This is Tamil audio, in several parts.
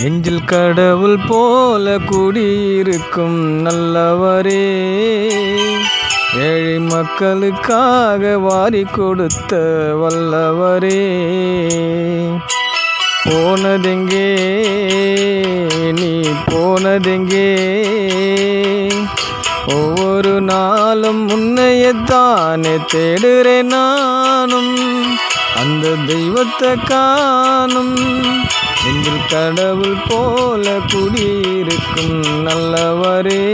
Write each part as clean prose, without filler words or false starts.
நெஞ்சில் கடவுள் போல குடியிருக்கும் நல்லவரே, ஏழை மக்களுக்காக வாரி கொடுத்த வல்லவரே. போனதெங்கே நீ போனதெங்கே, ஒவ்வொரு நாளும் முன்னையத்தானே தேடுறேன் நானும், அந்த தெய்வத்தை காணும். நெஞ்சில் கடவுள் போல குடியிருக்கும் நல்லவரே,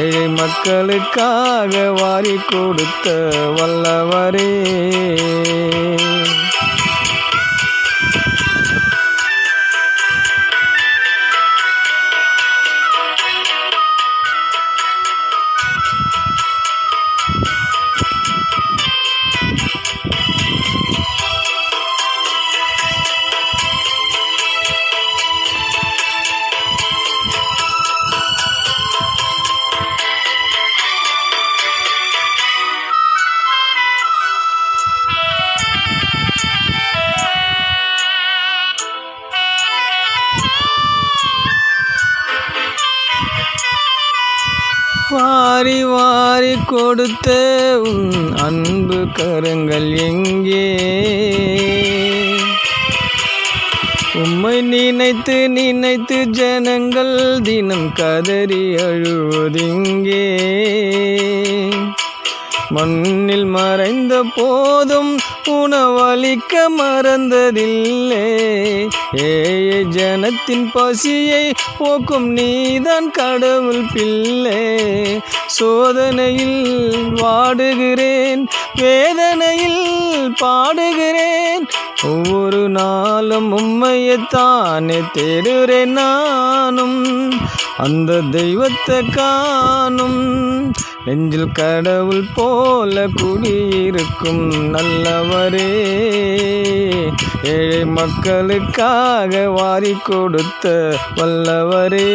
ஏழை மக்களுக்காக வாரி கொடுத்த வல்லவரே. வாரி வாரி கொடுத்த உன் அன்பு கரங்கள் எங்கே, உம்மை நினைத்து நினைத்து ஜனங்கள் தினம் கதறி அழுவதிங்கே. மண்ணில் மறைந்த போதும் உணவளிக்க மறந்ததில்லை, ஏழை ஜனத்தின் பசியை போக்கும் நீதான் கடவுள் பிள்ளை. சோதனையில் வாடுகிறேன், வேதனையில் பாடுகிறேன், ஒவ்வொரு நாளும் உம்மையத்தானே தேடுகிறேன் நானும், அந்த தெய்வத்தை காணும். நெஞ்சில் கடவுள் போல குடியிருக்கும் நல்லவரே, ஏழை மக்களுக்காக வாரி கொடுத்த வல்லவரே.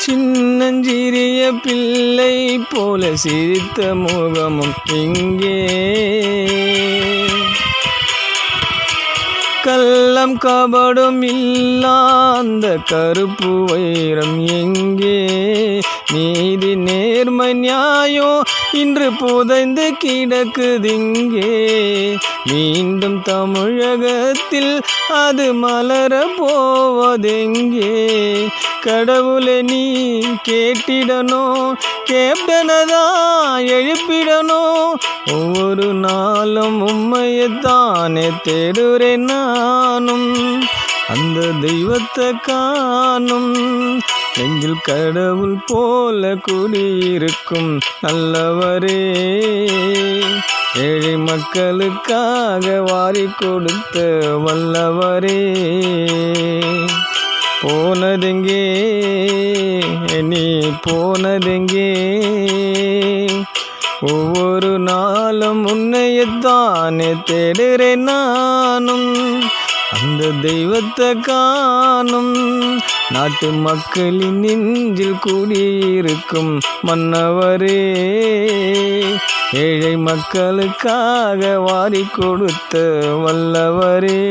சின்னஞ்சிறிய பிள்ளை போல சிரித்த முகமும் எங்கே, கள்ளம் கபடும் இல்லாந்த கருப்பு வைரம் எங்கே, நீதி நேர்மை நியாயம் இன்று புதைந்து கிடக்குதிங்கே. மீண்டும் தமிழகத்தில் அது மலர போவதெங்கே, கடவுளை நீ கேட்டிடணும், கேப்டனதான் எழுப்பிடணும், ஒவ்வொரு நாளும் உம்மையத்தானே தேடுறேன் நானும், அந்த தெய்வத்தை காணும். நெஞ்சில் கடவுள் போல குடியிருக்கும் நல்லவரே, ஏழை மக்களுக்காக வாரி கொடுத்த வல்லவரே. போனதெங்கே நீ போனதெங்கே, ஒவ்வொரு நாளும் உன்னையத்தானே தேடுறேன் நானும், அந்த தெய்வத்தை காணும். நாட்டு மக்களின் நெஞ்சில் கூடியிருக்கும் மன்னவரே, ஏழை மக்களுக்காக வாரி கொடுத்த வல்லவரே.